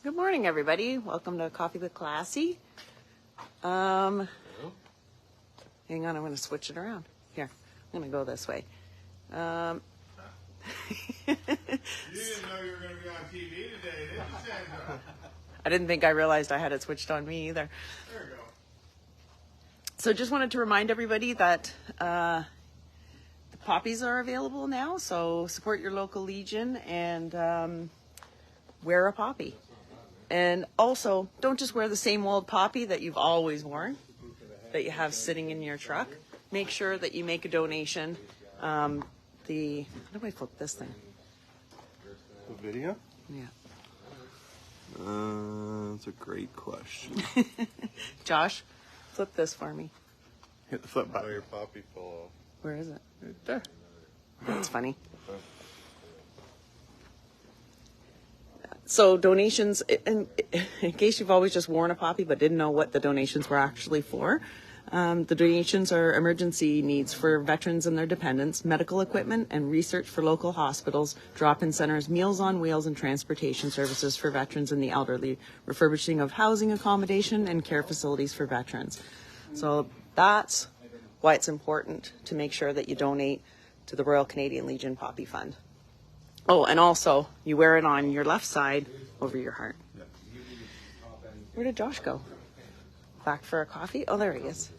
Good morning, everybody. Welcome to Coffee with Classy. Hang on, I'm going to switch it around. Here, I'm going to go this way. You didn't know you were going to be on TV today, did you, Sandra? I didn't think I realized I had it switched on me either. There you go. So just wanted to remind everybody that the poppies are available now. So support your local Legion and wear a poppy. And also, don't just wear the same old poppy that you've always worn, that you have sitting in your truck. Make sure that you make a donation. How do I flip this thing? The video? Yeah. That's a great question. Josh, flip this for me. Hit the flip button. Your poppy fell off. Where is it? Right there. That's funny. So donations, in case you've always just worn a poppy but didn't know what the donations were actually for, the donations are emergency needs for veterans and their dependents, medical equipment, and research for local hospitals, drop-in centers, Meals on Wheels, and transportation services for veterans and the elderly, refurbishing of housing accommodation, and care facilities for veterans. So that's why it's important to make sure that you donate to the Royal Canadian Legion Poppy Fund. Oh, and also, you wear it on your left side over your heart. Where did Josh go? Back for a coffee? Oh, there he is.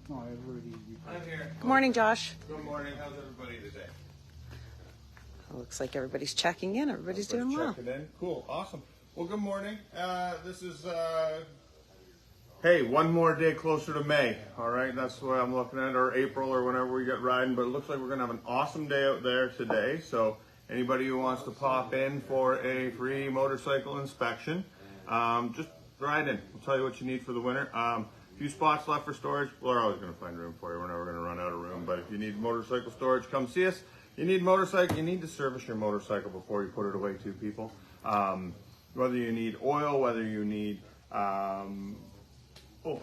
I'm here. Good morning, Josh. Good morning. How's everybody today? It looks like everybody's checking in. Everybody's doing well. Checking in. Cool. Awesome. Well, good morning. This is, hey, one more day closer to May. All right. That's the way I'm looking at it, or April, or whenever we get riding. But it looks like we're going to have an awesome day out there today. So anybody who wants to pop in for a free motorcycle inspection, just ride in. We'll tell you what you need for the winter. Few spots left for storage. We're always going to find room for you. We're never going to run out of room. But if you need motorcycle storage, come see us. You need motorcycle. You need to service your motorcycle before you put it away too, people. Whether you need oil, whether you need oil,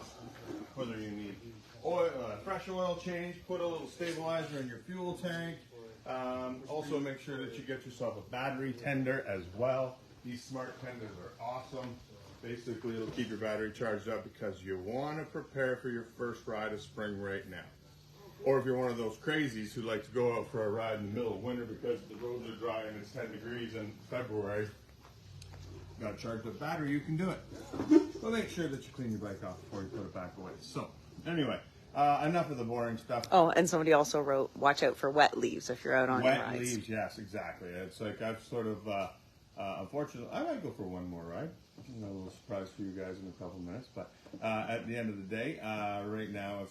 fresh oil change, put a little stabilizer in your fuel tank. Also make sure that you get yourself a battery tender as well. These smart tenders are awesome. Basically, it'll keep your battery charged up because you want to prepare for your first ride of spring right now. Or if you're one of those crazies who like to go out for a ride in the middle of winter because the roads are dry and it's 10 degrees in February, got to charge the battery, you can do it. But make sure that you clean your bike off before you put it back away. So, anyway, enough of the boring stuff. Oh, and somebody also wrote, watch out for wet leaves if you're out on your rides. Wet leaves, yes, exactly. It's like I've sort of, unfortunately, I might go for one more ride. A little surprise for you guys in a couple minutes, but at the end of the day, right now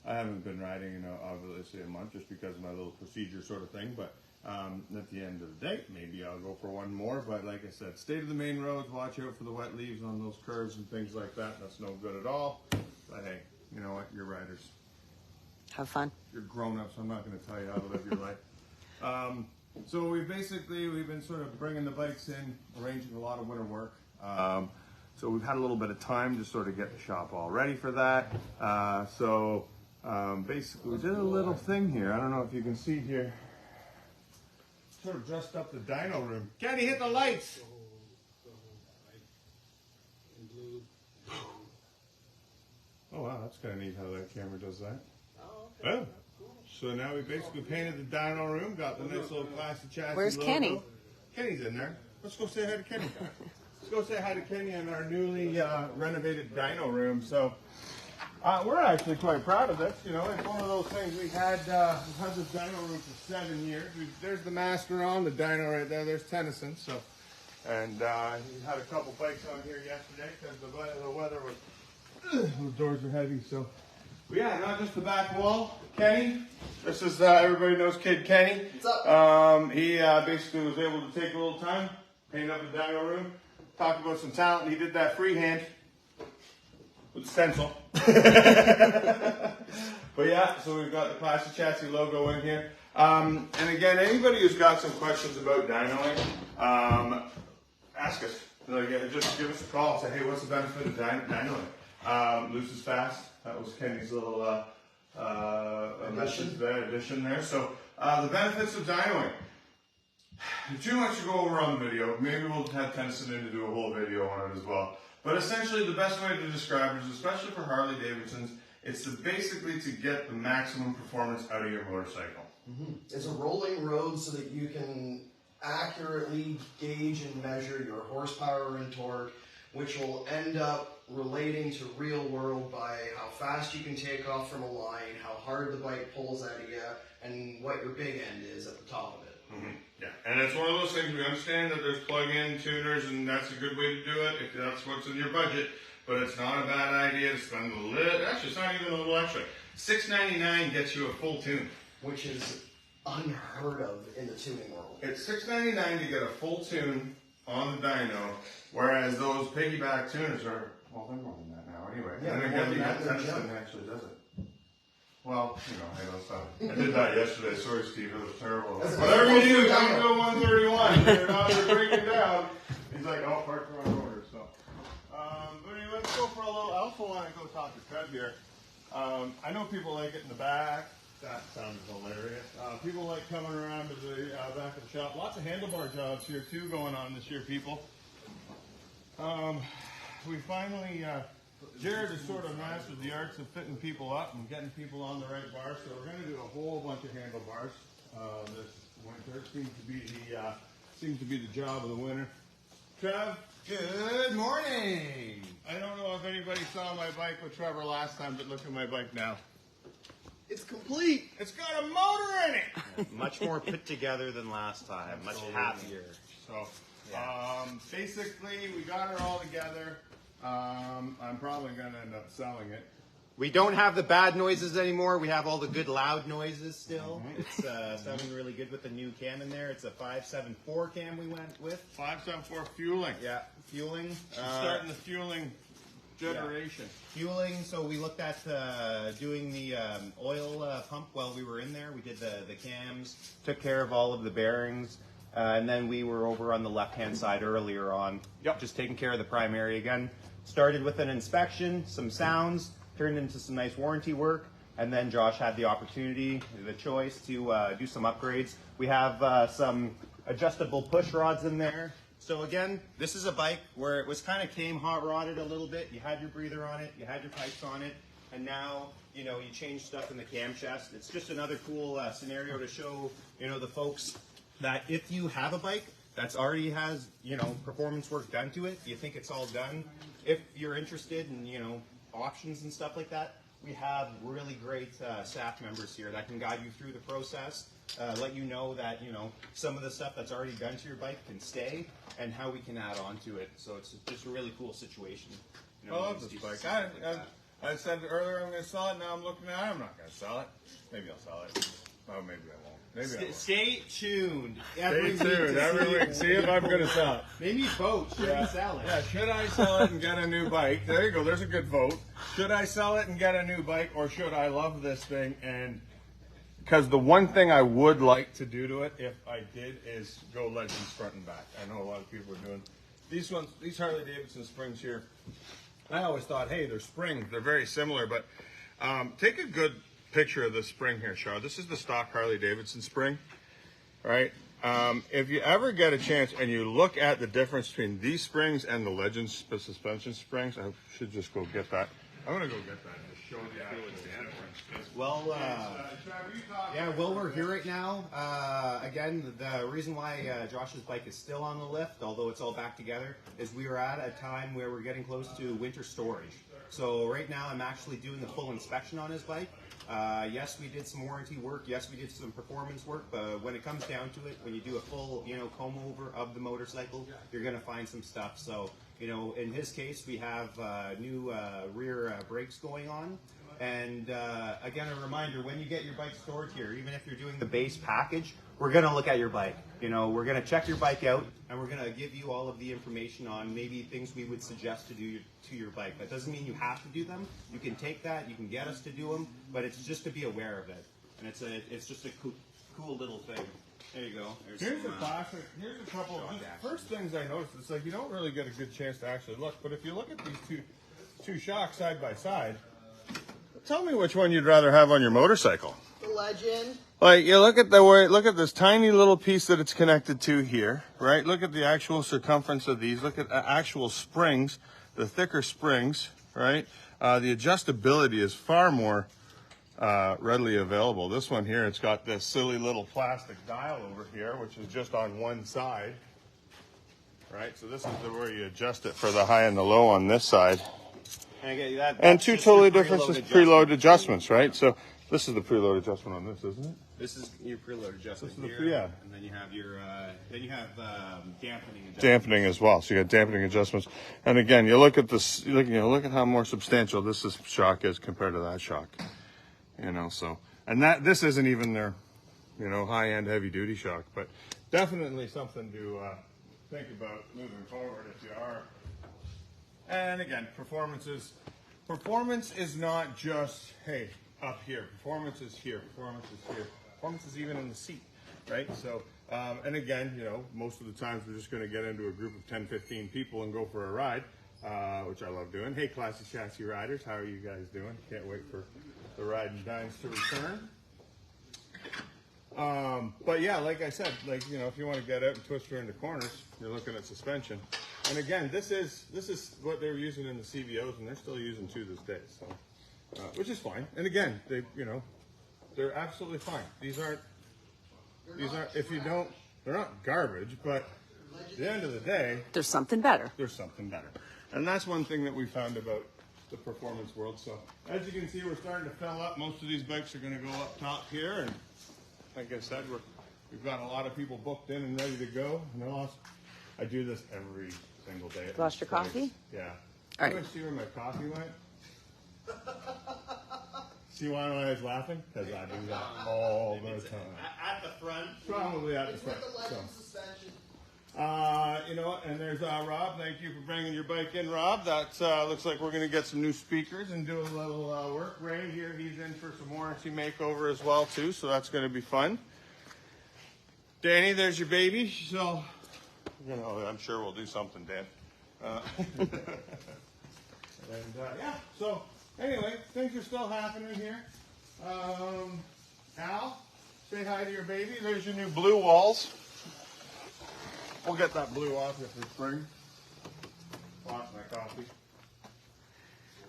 I haven't been riding in obviously a month just because of my little procedure sort of thing, but at the end of the day, maybe I'll go for one more, but like I said, stay to the main roads, watch out for the wet leaves on those curves and things like that. That's no good at all, but hey, you know what, you're riders. Have fun. You're grown-ups, I'm not going to tell you how to live your life. So we've been sort of bringing the bikes in, arranging a lot of winter work. So we've had a little bit of time to sort of get the shop all ready for that. Basically we did a little thing here. I don't know if you can see here. Sort of dressed up the dyno room. Kenny, hit the lights! Oh wow, that's kind of neat how that camera does that. Oh. So now we basically painted the dyno room, got the nice little classy chassis. Where's logo. Kenny? Kenny's in there. Let's go say hi to Kenny. Let's go say hi to Kenny in our newly renovated dyno room. So we're actually quite proud of this. You know, it's one of those things we've had this dyno room for 7 years. There's the Master on the dyno right there. There's Tennyson. So, and he had a couple bikes on here yesterday because the weather was the doors are heavy. So. But yeah, not just the back wall. Kenny, this is, everybody knows Kid Kenny. What's up? He basically was able to take a little time, paint up the dyno room, talk about some talent. He did that freehand with the stencil. But yeah, so we've got the Classy Chassis logo in here. And again, anybody who's got some questions about dynoing, ask us. Like, just give us a call and say, hey, what's the benefit of dynoing? Loose is fast. That was Kenny's little message there, addition there. So the benefits of dynoing. Too much to go over on the video. Maybe we'll have Tennyson in to do a whole video on it as well. But essentially, the best way to describe it is, especially for Harley Davidsons, it's basically to get the maximum performance out of your motorcycle. It's a rolling road so that you can accurately gauge and measure your horsepower and torque, which will end up relating to real world by how fast you can take off from a line, how hard the bike pulls out of you, and what your big end is at the top of it. Yeah, and it's one of those things, we understand that there's plug-in tuners and that's a good way to do it if that's what's in your budget, but it's not a bad idea to spend a little, actually it's not even a little extra. $6.99 gets you a full tune. Which is unheard of in the tuning world. It's $6.99 to get a full tune on the dyno, whereas those piggyback tuners are, well, they're more than that now anyway. Yeah, and they're again, more you than get that, Tennyson actually does it. Well, you know, hey, let's not. I did that yesterday. Sorry, Steve. It was terrible. Whatever you do, don't go 131. You're breaking down. He's like, oh, park the wrong order. So, but anyway, let's go for a little. I also want to go talk to Trev here. I know people like it in the back. That sounded hilarious. People like coming around to the back of the shop. Lots of handlebar jobs here too going on this year, people. We finally. Jared has sort of mastered the arts of fitting people up and getting people on the right bar, so we're going to do a whole bunch of handlebars this winter. It seems to be the job of the winter. Trev, good morning. I don't know if anybody saw my bike with Trevor last time, but look at my bike now. It's complete. It's got a motor in it. Much more put together than last time. Much happier. So, basically, we got her all together. I'm probably going to end up selling it. We don't have the bad noises anymore. We have all the good loud noises still. It's sounding really good with the new cam in there. It's a 574 cam we went with. 574 fueling. Yeah, fueling. Starting the fueling generation. Yeah. Fueling, so we looked at doing the oil pump while we were in there. We did the cams, took care of all of the bearings. And then we were over on the left-hand side earlier on, just taking care of the primary again. Started with an inspection, some sounds, turned into some nice warranty work, and then Josh had the opportunity, the choice to do some upgrades. We have some adjustable push rods in there. So again, this is a bike where it was kind of came hot rodded a little bit. You had your breather on it, you had your pipes on it, and now, you know, you change stuff in the cam chest. It's just another cool scenario to show, you know, the folks that if you have a bike that's already has, you know, performance work done to it, you think it's all done, if you're interested in, you know, options and stuff like that, we have really great staff members here that can guide you through the process, let you know that, you know, some of the stuff that's already done to your bike can stay and how we can add on to it. So it's just a really cool situation. You know, I love this bike. I said earlier I'm going to sell it. Now I'm looking at it. I'm not going to sell it. Maybe I'll sell it. Oh, maybe I won't. Maybe I won't. Stay tuned. Stay tuned. Every week. See if I'm going to sell it. Maybe vote. Should I sell it? Yeah, should I sell it and get a new bike? There you go. There's a good vote. Should I sell it and get a new bike, or should I love this thing? And because the one thing I would like to do to it, if I did, is go Legends front and back. I know a lot of people are doing these ones. These Harley Davidson springs here. I always thought, hey, they're springs. They're very similar, but take a good picture of the spring here, Char. This is the stock Harley Davidson spring, right? If you ever get a chance and you look at the difference between these springs and the Legends suspension springs, I should just go get that. I'm gonna go get that and just show the actual difference. Well, yeah, well, we're here right now. Again, the reason why Josh's bike is still on the lift, although it's all back together, is we were at a time where we're getting close to winter storage. So right now I'm actually doing the full inspection on his bike. Yes, we did some warranty work. Yes, we did some performance work. But when it comes down to it, when you do a full, you know, comb over of the motorcycle, you're going to find some stuff. So, you know, in his case, we have new rear brakes going on. And again, a reminder, when you get your bike stored here, even if you're doing the base package, we're going to look at your bike. You know, we're going to check your bike out, and we're going to give you all of the information on maybe things we would suggest to do to your bike. That doesn't mean you have to do them. You can take that, you can get us to do them, but it's just to be aware of it. And it's just a cool little thing. There you go. Here's a classic. Here's a couple of first things I noticed. It's like you don't really get a good chance to actually look, but if you look at these two shocks side by side, tell me which one you'd rather have on your motorcycle. The Legend. Like, you look at the way, look at this tiny little piece that it's connected to here, right? Look at the actual circumference of these. Look at actual springs, the thicker springs, right? The adjustability is far more readily available. This one here, it's got this silly little plastic dial over here, which is just on one side, right? So this is where you adjust it for the high and the low on this side. And two totally different preload adjustments, right? So this is the preload adjustment on this, isn't it? This is your preload adjustment This is here, the yeah. and then you have your dampening adjustment. Dampening as well. So you got dampening adjustments. And again, you look at this. Look at how more substantial this shock is compared to that shock. You know, so and this isn't even their, high-end heavy-duty shock, but definitely something to think about moving forward if you are. And again, performance is not just up here. Performance is here. Performance is here. Performance is even in the seat, right? So, and again, most of the times we're just going to get into a group of 10, 15 people and go for a ride, which I love doing. Hey, Classy Chassis riders, how are you guys doing? Can't wait for the ride and dines to return. But yeah, like I said, if you want to get out and twist her into corners, you're looking at suspension. And again, this is what they were using in the CVOs, and they're still using to this day. So. Which is fine, and again, they're absolutely fine. These aren't. They're not garbage, but at the end of the day, There's something better. there's something better, and that's one thing that we found about the performance world. So as you can see, we're starting to fill up. Most of these bikes are going to go up top here, and like I said, we've got a lot of people booked in and ready to go. I do this every single day. Lost your coffee? Yeah. All right. You guys see where my coffee went? See why I was laughing? Because I do that all the time. At the front. Probably at the front. Suspension. And there's Rob. Thank you for bringing your bike in, Rob. That looks like we're going to get some new speakers and do a little work. Ray here, he's in for some warranty makeover as well, too, so that's going to be fun. Danny, there's your baby. So, I'm sure we'll do something, Dan. So anyway, things are still happening here. Al, say hi to your baby. There's your new blue walls. We'll get that blue off if we spring. Lost my coffee.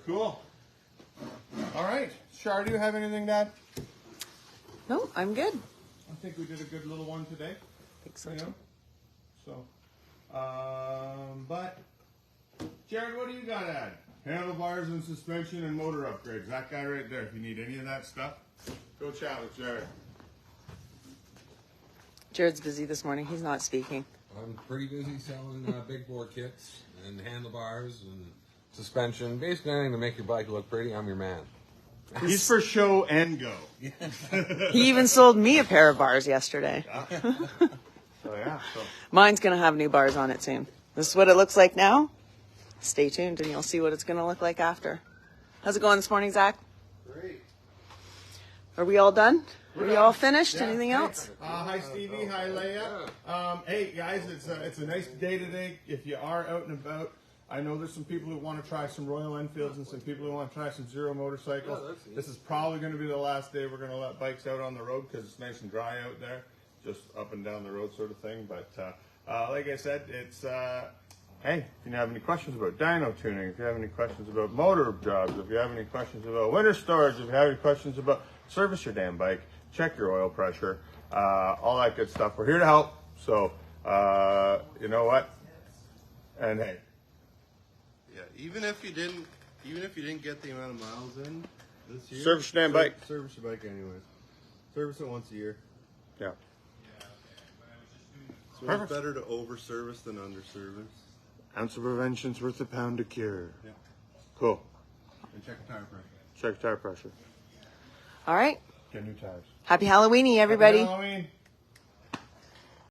Cool. All right. Char, do you have anything, Dad? No, I'm good. I think we did a good little one today. I think so. So, but Jared, what do you got, Dad? Handlebars and suspension and motor upgrades. That guy right there. If you need any of that stuff, go chat with Jared. Jared's busy this morning. He's not speaking. I'm pretty busy selling big bore kits and handlebars and suspension. Basically anything to make your bike look pretty, I'm your man. He's for show and go. He even sold me a pair of bars yesterday. So yeah. So. Mine's going to have new bars on it soon. This is what it looks like now. Stay tuned and you'll see what it's going to look like after. How's it going this morning, Zach? Great. Are we all done? Are we all finished? Yeah. Anything else? Hi, Stevie. Hi, Leia. Hey, guys, it's a nice day today. If you are out and about, I know there's some people who want to try some Royal Enfields and some people who want to try some Zero motorcycles. Yeah, this is probably going to be the last day we're going to let bikes out on the road because it's nice and dry out there, just up and down the road sort of thing. But like I said, it's... Hey, if you have any questions about dyno tuning, if you have any questions about motor jobs, if you have any questions about winter storage, if you have any questions about service your damn bike, check your oil pressure, all that good stuff. We're here to help. So, you know what? And hey. Yeah, even if you didn't get the amount of miles in this year, Service your damn bike. Service your bike anyways. Service it once a year. Yeah. So it's better to over-service than under-service. Ounce of prevention's worth a pound of cure. Yeah. Cool. And check the tire pressure. Check tire pressure. All right. Get new tires. Happy Halloweeny, everybody. Happy Halloween.